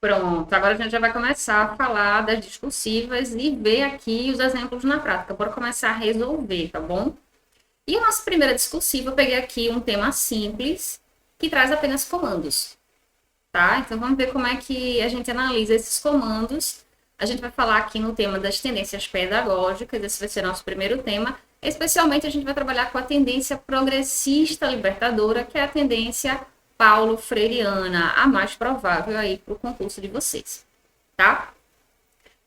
Pronto, agora a gente já vai começar a falar das discursivas e ver aqui os exemplos na prática. Bora começar a resolver, tá bom? E a nossa primeira discursiva, eu peguei aqui um tema simples que traz apenas comandos, tá? Então vamos ver como é que a gente analisa esses comandos. A gente vai falar aqui no tema das tendências pedagógicas, esse vai ser nosso primeiro tema. Especialmente a gente vai trabalhar com a tendência progressista libertadora, que é a tendência Paulo Freireana, a mais provável aí para o concurso de vocês, tá?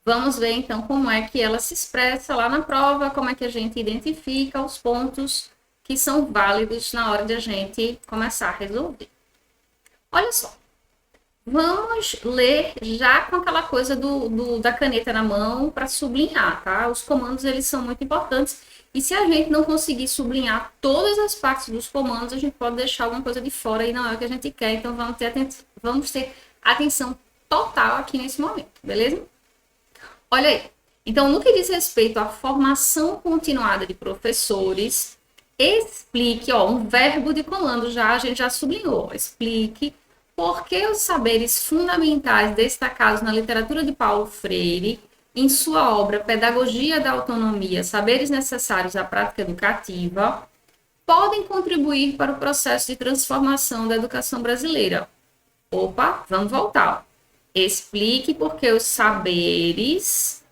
Vamos ver então como é que ela se expressa lá na prova, como é que a gente identifica os pontos que são válidos na hora de a gente começar a resolver. Olha só, vamos ler já com aquela coisa da caneta na mão para sublinhar, tá? Os comandos, eles são muito importantes. E se a gente não conseguir sublinhar todas as partes dos comandos, a gente pode deixar alguma coisa de fora e não é o que a gente quer. Então, vamos ter atenção total aqui nesse momento, beleza? Olha aí. Então, no que diz respeito à formação continuada de professores, explique, ó, um verbo de comando já, a gente já sublinhou. Explique por que os saberes fundamentais destacados na literatura de Paulo Freire, em sua obra Pedagogia da Autonomia, Saberes Necessários à Prática Educativa, podem contribuir para o processo de transformação da educação brasileira. Opa, vamos voltar. Explique por que os saberes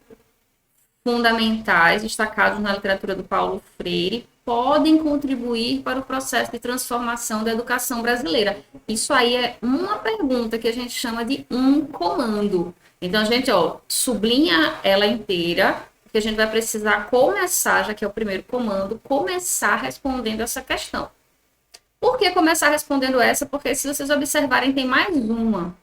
fundamentais destacados na literatura do Paulo Freire podem contribuir para o processo de transformação da educação brasileira. Isso aí é uma pergunta que a gente chama de um comando. Então, a gente, ó, sublinha ela inteira, porque a gente vai precisar começar, já que é o primeiro comando, começar respondendo essa questão. Por que começar respondendo essa? Porque se vocês observarem, tem mais uma.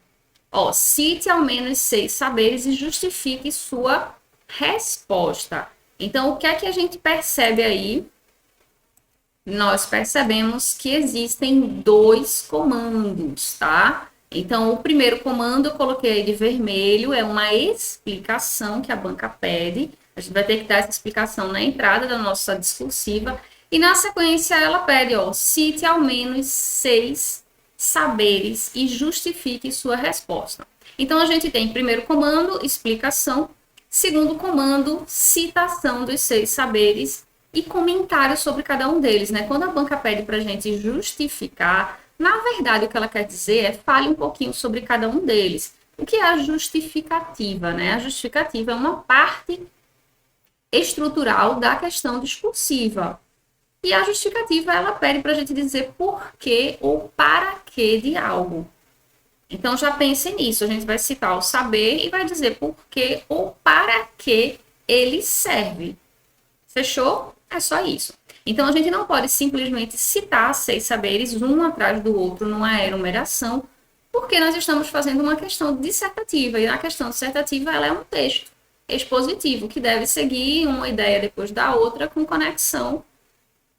Ó, cite ao menos 6 saberes e justifique sua resposta. Então, o que é que a gente percebe aí? Nós percebemos que existem 2 comandos, tá? Então, o primeiro comando eu coloquei aí de vermelho, é uma explicação que a banca pede. A gente vai ter que dar essa explicação na entrada da nossa discursiva. E na sequência ela pede, ó, cite ao menos 6 saberes e justifique sua resposta. Então, a gente tem primeiro comando, explicação. Segundo comando, citação dos 6 saberes e comentário sobre cada um deles, né? Quando a banca pede para a gente justificar, na verdade o que ela quer dizer é fale um pouquinho sobre cada um deles. O que é a justificativa, né? A justificativa é uma parte estrutural da questão discursiva. E a justificativa, ela pede para a gente dizer por que ou para que de algo. Então já pense nisso, a gente vai citar o saber e vai dizer por que ou para que ele serve. Fechou? É só isso. Então a gente não pode simplesmente citar 6 saberes um atrás do outro numa enumeração, porque nós estamos fazendo uma questão dissertativa, e a questão dissertativa ela é um texto expositivo que deve seguir uma ideia depois da outra com conexão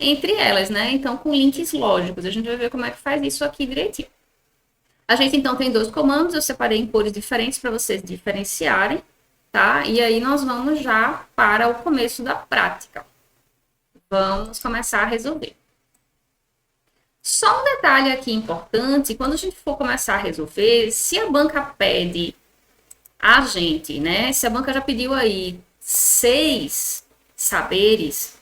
entre elas, né? Então com links lógicos. A gente vai ver como é que faz isso aqui direitinho. A gente então tem 2 comandos, eu separei em cores diferentes para vocês diferenciarem, tá? E aí nós vamos já para o começo da prática. Vamos começar a resolver. Só um detalhe aqui importante, quando a gente for começar a resolver, se a banca pede a gente, né? Se a banca já pediu aí 6 saberes,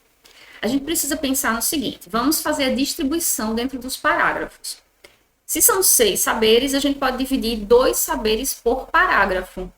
a gente precisa pensar no seguinte, vamos fazer a distribuição dentro dos parágrafos. Se são 6 saberes, a gente pode dividir 2 saberes por parágrafo.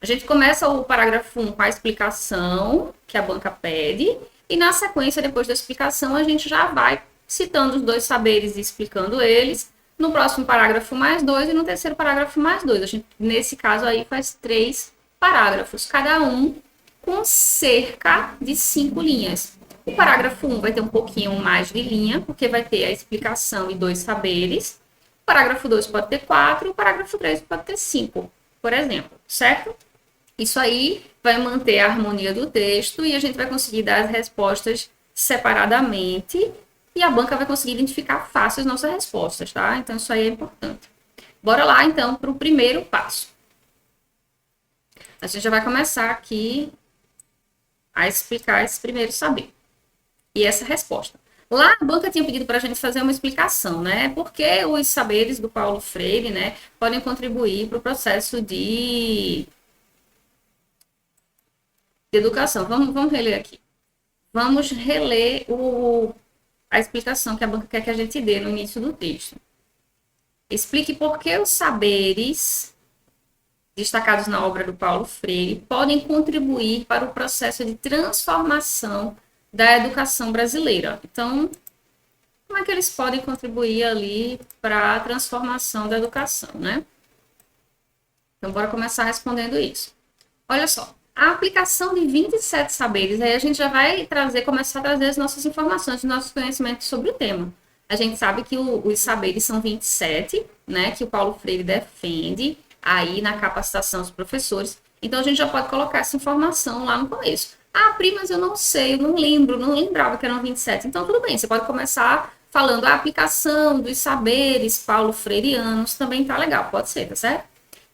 A gente começa o parágrafo 1 com a explicação que a banca pede, e na sequência, depois da explicação, a gente já vai citando os 2 saberes e explicando eles. No próximo parágrafo, mais 2, e no terceiro parágrafo, mais 2. A gente, nesse caso aí, faz 3 parágrafos, cada um com cerca de 5 linhas. O parágrafo 1 vai ter um pouquinho mais de linha, porque vai ter a explicação e 2 saberes. O parágrafo 2 pode ter 4, o parágrafo 3 pode ter 5, por exemplo, certo? Isso aí vai manter a harmonia do texto e a gente vai conseguir dar as respostas separadamente e a banca vai conseguir identificar fácil as nossas respostas, tá? Então, isso aí é importante. Bora lá, então, para o primeiro passo. A gente já vai começar aqui a explicar esse primeiro saber e essa resposta. Lá a banca tinha pedido para a gente fazer uma explicação, né? Porque os saberes do Paulo Freire, né, podem contribuir para o processo de educação. Vamos reler aqui. Vamos reler a explicação que a banca quer que a gente dê no início do texto. Explique por que os saberes destacados na obra do Paulo Freire podem contribuir para o processo de transformação da educação brasileira. Então, como é que eles podem contribuir ali para a transformação da educação, né? Então, bora começar respondendo isso. Olha só, a aplicação de 27 saberes, aí a gente já vai começar a trazer as nossas informações, os nossos conhecimentos sobre o tema. A gente sabe que os saberes são 27, né, que o Paulo Freire defende aí na capacitação dos professores. Então, a gente já pode colocar essa informação lá no começo. Ah, Pri, mas eu não sei, eu não lembro, não lembrava que eram 27. Então, tudo bem, você pode começar falando a aplicação dos saberes paulo freirianos, também tá legal, pode ser, tá certo?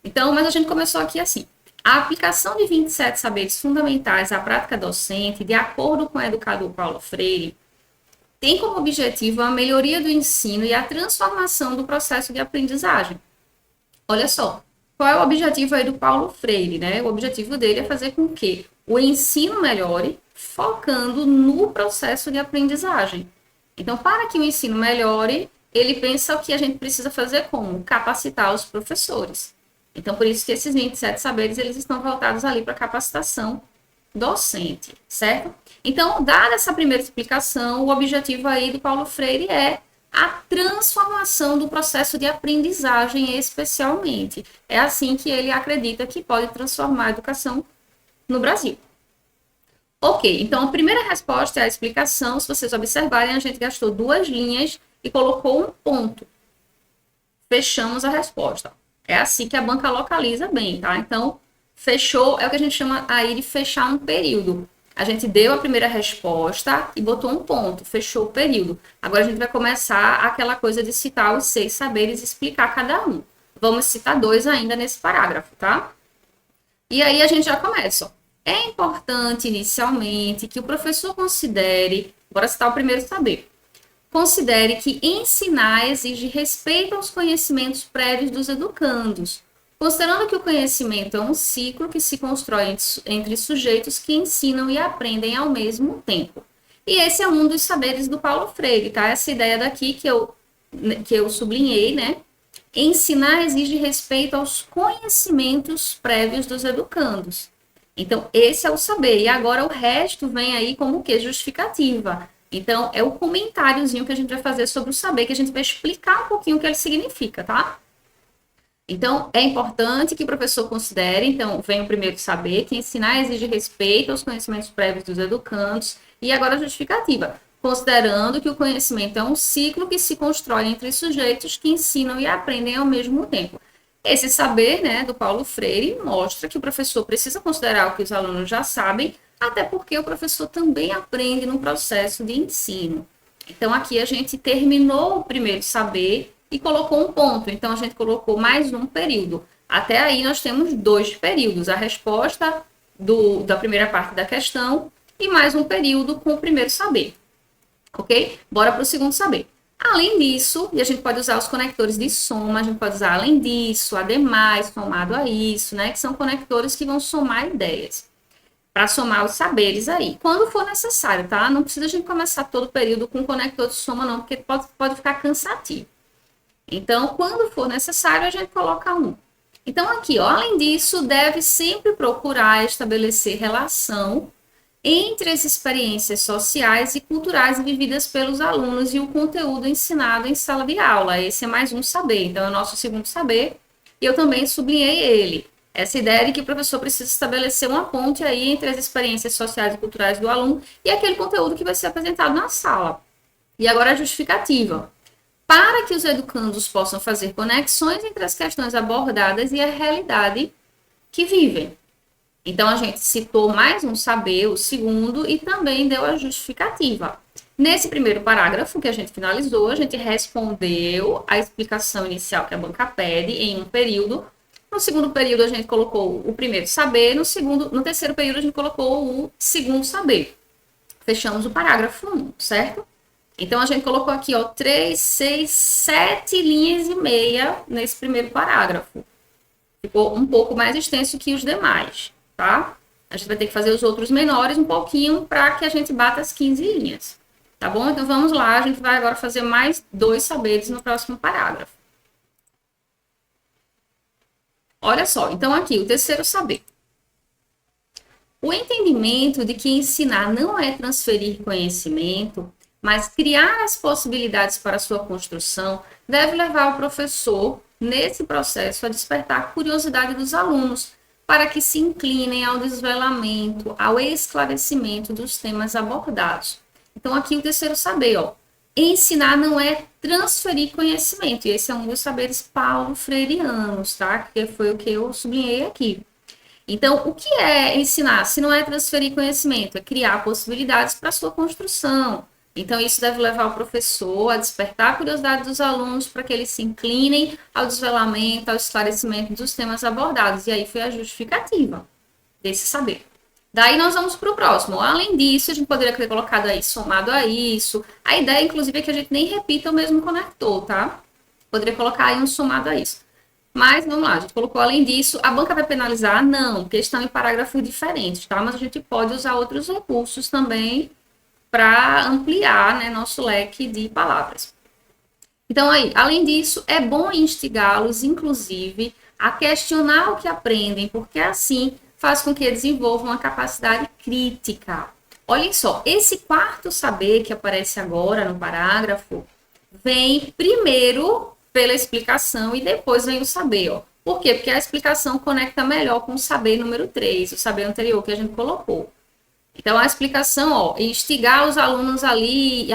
Então, mas a gente começou aqui assim. A aplicação de 27 saberes fundamentais à prática docente, de acordo com o educador Paulo Freire, tem como objetivo a melhoria do ensino e a transformação do processo de aprendizagem. Olha só, qual é o objetivo aí do Paulo Freire, né? O objetivo dele é fazer com que o ensino melhore, focando no processo de aprendizagem. Então, para que o ensino melhore, ele pensa o que a gente precisa fazer como? Capacitar os professores. Então, por isso que esses 27 saberes, eles estão voltados ali para capacitação docente, certo? Então, dada essa primeira explicação, o objetivo aí do Paulo Freire é a transformação do processo de aprendizagem, especialmente. É assim que ele acredita que pode transformar a educação no Brasil. Ok, então a primeira resposta é a explicação. Se vocês observarem, a gente gastou 2 linhas e colocou um ponto. Fechamos a resposta. É assim que a banca localiza bem, tá? Então, fechou é o que a gente chama aí de fechar um período. A gente deu a primeira resposta e botou um ponto, fechou o período. Agora a gente vai começar aquela coisa de citar os 6 saberes e explicar cada um. Vamos citar 2 ainda nesse parágrafo, tá? E aí a gente já começa, ó. É importante, inicialmente, que o professor considere, bora citar o primeiro saber, considere que ensinar exige respeito aos conhecimentos prévios dos educandos, considerando que o conhecimento é um ciclo que se constrói entre sujeitos que ensinam e aprendem ao mesmo tempo. E esse é um dos saberes do Paulo Freire, tá? Essa ideia daqui que eu sublinhei, né? Ensinar exige respeito aos conhecimentos prévios dos educandos. Então, esse é o saber. E agora o resto vem aí como o quê? Justificativa. Então, é o comentáriozinho que a gente vai fazer sobre o saber, que a gente vai explicar um pouquinho o que ele significa, tá? Então, é importante que o professor considere, então, vem o primeiro saber, que ensinar exige respeito aos conhecimentos prévios dos educandos, e agora a justificativa, considerando que o conhecimento é um ciclo que se constrói entre sujeitos que ensinam e aprendem ao mesmo tempo. Esse saber, né, do Paulo Freire, mostra que o professor precisa considerar o que os alunos já sabem, até porque o professor também aprende no processo de ensino. Então, aqui a gente terminou o primeiro saber e colocou um ponto. Então, a gente colocou mais um período. Até aí, nós temos 2 períodos. A resposta da primeira parte da questão e mais um período com o primeiro saber. Ok? Bora para o segundo saber. Além disso, e a gente pode usar os conectores de soma, a gente pode usar além disso, ademais, somado a isso, né? Que são conectores que vão somar ideias. Para somar os saberes aí, quando for necessário, tá? Não precisa a gente começar todo o período com conector de soma, não, porque pode ficar cansativo. Então, quando for necessário, a gente coloca um. Então, aqui, ó, além disso, deve sempre procurar estabelecer relação entre as experiências sociais e culturais vividas pelos alunos e o conteúdo ensinado em sala de aula. Esse é mais um saber. Então, é o nosso segundo saber, e eu também sublinhei ele. Essa ideia de que o professor precisa estabelecer uma ponte aí entre as experiências sociais e culturais do aluno e aquele conteúdo que vai ser apresentado na sala. E agora a justificativa. Para que os educandos possam fazer conexões entre as questões abordadas e a realidade que vivem. Então, a gente citou mais um saber, o segundo, e também deu a justificativa. Nesse primeiro parágrafo que a gente finalizou, a gente respondeu a explicação inicial que a banca pede em um período. No segundo período, a gente colocou o primeiro saber. No terceiro período, a gente colocou o segundo saber. Fechamos o parágrafo 1, certo? Então, a gente colocou aqui, ó, 3, 6, 7 linhas e meia nesse primeiro parágrafo. Ficou um pouco mais extenso que os demais, tá? A gente vai ter que fazer os outros menores um pouquinho para que a gente bata as 15 linhas. Tá bom? Então, vamos lá. A gente vai agora fazer mais 2 saberes no próximo parágrafo. Olha só. Então, aqui, o terceiro saber. O entendimento de que ensinar não é transferir conhecimento, mas criar as possibilidades para sua construção, deve levar o professor, nesse processo, a despertar a curiosidade dos alunos, para que se inclinem ao desvelamento, ao esclarecimento dos temas abordados. Então, aqui o terceiro saber, ó. Ensinar não é transferir conhecimento, e esse é um dos saberes paulo-freireanos, tá? Que foi o que eu sublinhei aqui. Então, o que é ensinar? Se não é transferir conhecimento, é criar possibilidades para a sua construção. Então, isso deve levar o professor a despertar a curiosidade dos alunos para que eles se inclinem ao desvelamento, ao esclarecimento dos temas abordados. E aí foi a justificativa desse saber. Daí nós vamos para o próximo. Além disso, a gente poderia ter colocado aí somado a isso. A ideia, inclusive, é que a gente nem repita o mesmo conector, tá? Poderia colocar aí um somado a isso. Mas, vamos lá, a gente colocou além disso, a banca vai penalizar? Não, porque estão em parágrafos diferentes, tá? Mas a gente pode usar outros recursos também para ampliar, né, nosso leque de palavras. Então, aí, além disso, é bom instigá-los, inclusive, a questionar o que aprendem, porque assim faz com que desenvolvam a capacidade crítica. Olhem só, esse quarto saber que aparece agora no parágrafo vem primeiro pela explicação e depois vem o saber, ó. Por quê? Porque a explicação conecta melhor com o saber número 3, o saber anterior que a gente colocou. Então, a explicação, ó, instigar os alunos ali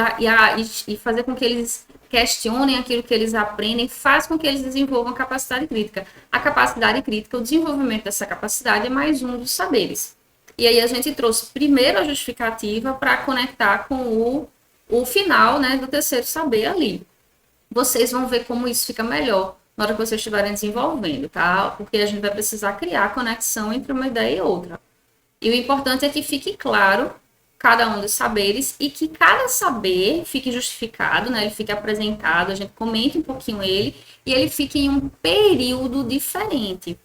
e fazer com que eles questionem aquilo que eles aprendem, faz com que eles desenvolvam a capacidade crítica. A capacidade crítica, o desenvolvimento dessa capacidade é mais um dos saberes. E aí a gente trouxe primeiro a justificativa para conectar com o final, né, do terceiro saber ali. Vocês vão ver como isso fica melhor na hora que vocês estiverem desenvolvendo, tá? Porque a gente vai precisar criar conexão entre uma ideia e outra. E o importante é que fique claro cada um dos saberes e que cada saber fique justificado, né? Ele fique apresentado, a gente comente um pouquinho ele e ele fique em um período diferente.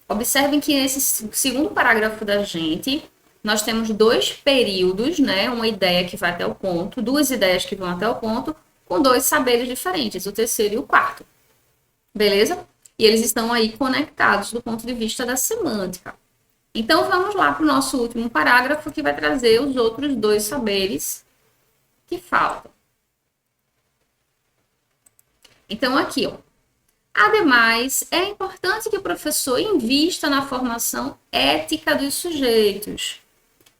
Observem que nesse segundo parágrafo da gente, nós temos 2 períodos, né? Uma ideia que vai até o ponto, 2 ideias que vão até o ponto, com 2 saberes diferentes, o terceiro e o quarto. Beleza? E eles estão aí conectados do ponto de vista da semântica. Então, vamos lá para o nosso último parágrafo, que vai trazer os outros 2 saberes que faltam. Então, aqui, ó. Ademais, é importante que o professor invista na formação ética dos sujeitos,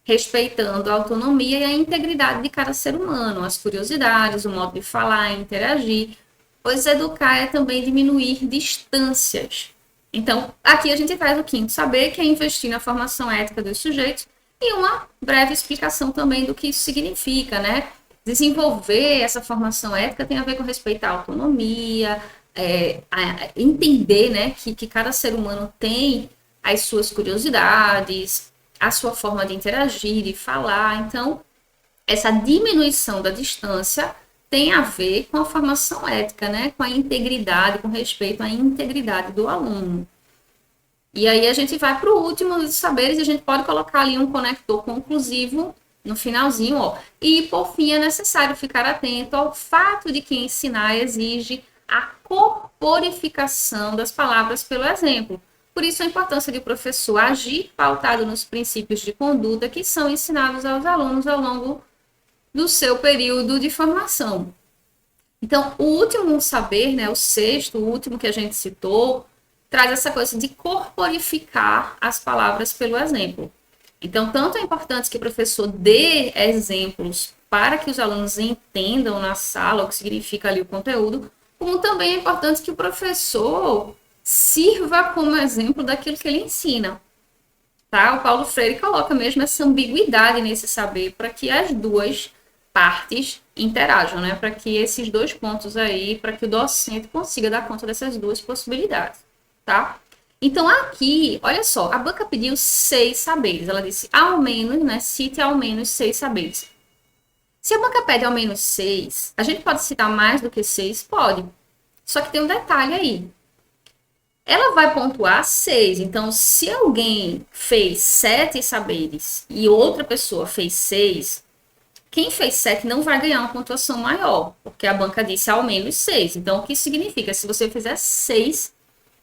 respeitando a autonomia e a integridade de cada ser humano, as curiosidades, o modo de falar e interagir, pois educar é também diminuir distâncias. Então, aqui a gente traz o quinto saber, que é investir na formação ética dos sujeitos, e uma breve explicação também do que isso significa, né? Desenvolver essa formação ética tem a ver com respeitar a autonomia, entender, né, que cada ser humano tem as suas curiosidades, a sua forma de interagir, de falar. Então, essa diminuição da distância tem a ver com a formação ética, né? Com a integridade, com respeito à integridade do aluno. E aí a gente vai para o último dos saberes e a gente pode colocar ali um conector conclusivo no finalzinho, ó. E, por fim, é necessário ficar atento ao fato de que ensinar exige a corporificação das palavras pelo exemplo. Por isso, a importância de o professor agir pautado nos princípios de conduta que são ensinados aos alunos ao longo do seu período de formação. Então, o último saber, né, o sexto, o último que a gente citou, traz essa coisa de corporificar as palavras pelo exemplo. Então, tanto é importante que o professor dê exemplos para que os alunos entendam na sala o que significa ali o conteúdo, como também é importante que o professor sirva como exemplo daquilo que ele ensina. Tá? O Paulo Freire coloca mesmo essa ambiguidade nesse saber para que as duas partes interajam, né? Para que esses 2 pontos aí, para que o docente consiga dar conta dessas 2 possibilidades, tá? Então, aqui, olha só, a banca pediu 6 saberes. Ela disse, ao menos, né? Cite ao menos 6 saberes. Se a banca pede ao menos 6, a gente pode citar mais do que 6? Pode. Só que tem um detalhe aí. Ela vai pontuar 6. Então, se alguém fez 7 saberes e outra pessoa fez 6, quem fez 7 não vai ganhar uma pontuação maior, porque a banca disse ao menos 6. Então, o que significa? Se você fizer 6,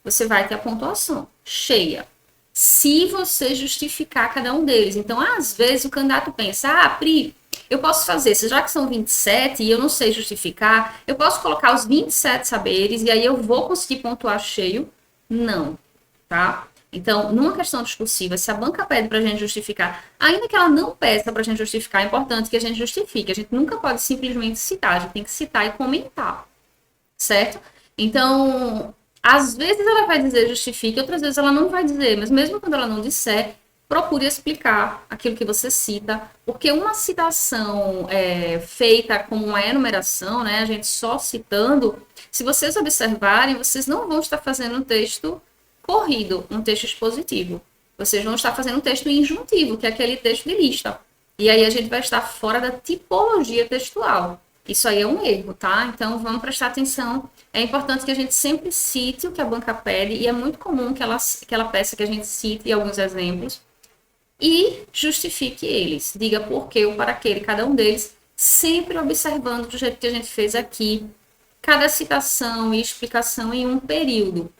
você vai ter a pontuação cheia. Se você justificar cada um deles. Então, às vezes, o candidato pensa, Pri, eu posso fazer, já que são 27 e eu não sei justificar, eu posso colocar os 27 saberes e aí eu vou conseguir pontuar cheio? Não, tá? Então, numa questão discursiva, se a banca pede para a gente justificar, ainda que ela não peça para a gente justificar, é importante que a gente justifique. A gente nunca pode simplesmente citar, a gente tem que citar e comentar, certo? Então, às vezes ela vai dizer justifique, outras vezes ela não vai dizer, mas mesmo quando ela não disser, procure explicar aquilo que você cita, porque uma citação feita como uma enumeração, né, a gente só citando, se vocês observarem, vocês não vão estar fazendo um texto corrido, um texto expositivo. Vocês vão estar fazendo um texto injuntivo, que é aquele texto de lista. E aí a gente vai estar fora da tipologia textual. Isso aí é um erro, tá? Então vamos prestar atenção. É importante que a gente sempre cite o que a banca pede, e é muito comum que ela peça que a gente cite alguns exemplos e justifique eles. Diga por quê ou para quê cada um deles, sempre observando do jeito que a gente fez aqui, cada citação e explicação em um período.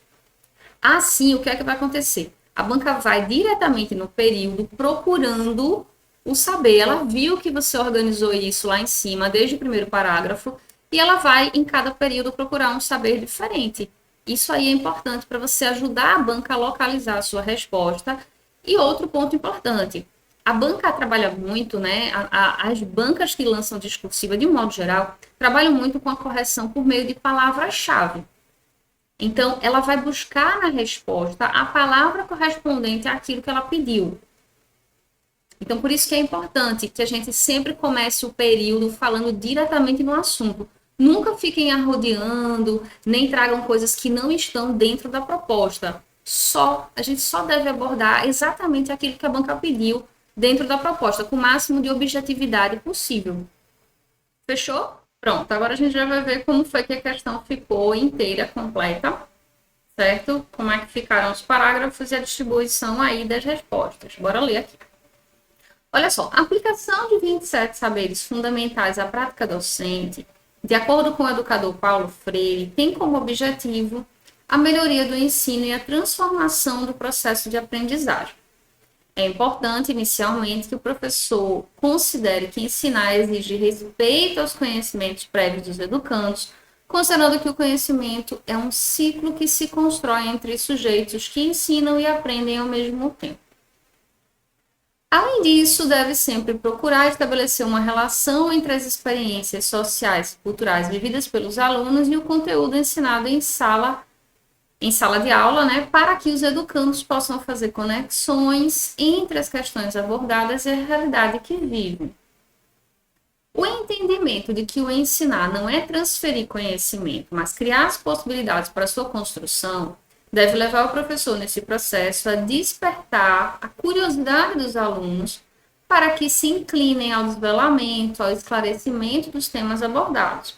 Assim, o que é que vai acontecer? A banca vai diretamente no período procurando o saber. Ela viu que você organizou isso lá em cima, desde o primeiro parágrafo, e ela vai, em cada período, procurar um saber diferente. Isso aí é importante para você ajudar a banca a localizar a sua resposta. E outro ponto importante, a banca trabalha muito, né? As bancas que lançam discursiva, de um modo geral, trabalham muito com a correção por meio de palavras-chave. Então, ela vai buscar na resposta a palavra correspondente àquilo que ela pediu. Então, por isso que é importante que a gente sempre comece o período falando diretamente no assunto. Nunca fiquem arrodeando, nem tragam coisas que não estão dentro da proposta. A gente só deve abordar exatamente aquilo que a banca pediu dentro da proposta, com o máximo de objetividade possível. Fechou? Pronto, agora a gente já vai ver como foi que a questão ficou inteira, completa, certo? Como é que ficaram os parágrafos e a distribuição aí das respostas. Bora ler aqui. Olha só, a aplicação de 27 saberes fundamentais à prática docente, de acordo com o educador Paulo Freire, tem como objetivo a melhoria do ensino e a transformação do processo de aprendizagem. É importante, inicialmente, que o professor considere que ensinar exige respeito aos conhecimentos prévios dos educandos, considerando que o conhecimento é um ciclo que se constrói entre sujeitos que ensinam e aprendem ao mesmo tempo. Além disso, deve sempre procurar estabelecer uma relação entre as experiências sociais e culturais vividas pelos alunos e o conteúdo ensinado em sala de aula, né, para que os educandos possam fazer conexões entre as questões abordadas e a realidade que vivem. O entendimento de que o ensinar não é transferir conhecimento, mas criar as possibilidades para sua construção, deve levar o professor nesse processo a despertar a curiosidade dos alunos para que se inclinem ao desvelamento, ao esclarecimento dos temas abordados.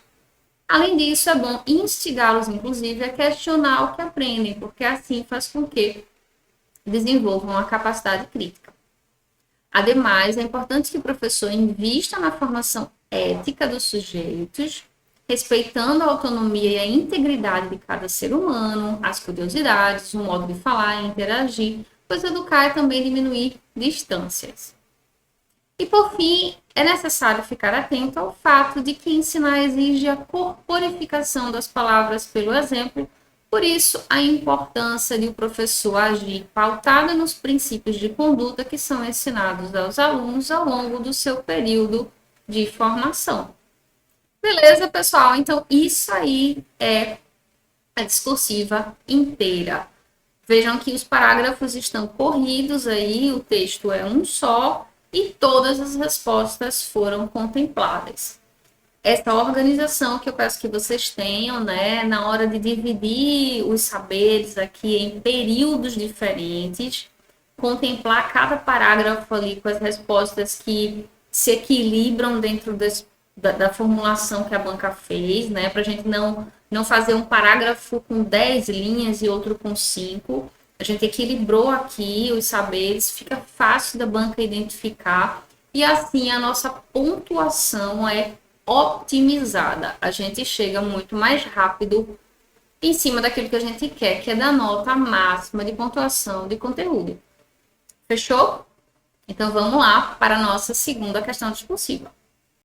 Além disso, é bom instigá-los, inclusive, a questionar o que aprendem, porque assim faz com que desenvolvam a capacidade crítica. Ademais, é importante que o professor invista na formação ética dos sujeitos, respeitando a autonomia e a integridade de cada ser humano, as curiosidades, o modo de falar e interagir, pois educar é também diminuir distâncias. E, por fim, é necessário ficar atento ao fato de que ensinar exige a corporificação das palavras pelo exemplo, por isso a importância de o professor agir pautado nos princípios de conduta que são ensinados aos alunos ao longo do seu período de formação. Beleza, pessoal? Então, isso aí é a discursiva inteira. Vejam que os parágrafos estão corridos aí, o texto é um só, e todas as respostas foram contempladas. Essa organização que eu peço que vocês tenham, né, na hora de dividir os saberes aqui em períodos diferentes, contemplar cada parágrafo ali com as respostas que se equilibram dentro da formulação que a banca fez, né? Para a gente não fazer um parágrafo com 10 linhas e outro com 5. A gente equilibrou aqui os saberes, fica fácil da banca identificar. E assim a nossa pontuação é otimizada. A gente chega muito mais rápido em cima daquilo que a gente quer, que é da nota máxima de pontuação de conteúdo. Fechou? Então vamos lá para a nossa segunda questão discursiva.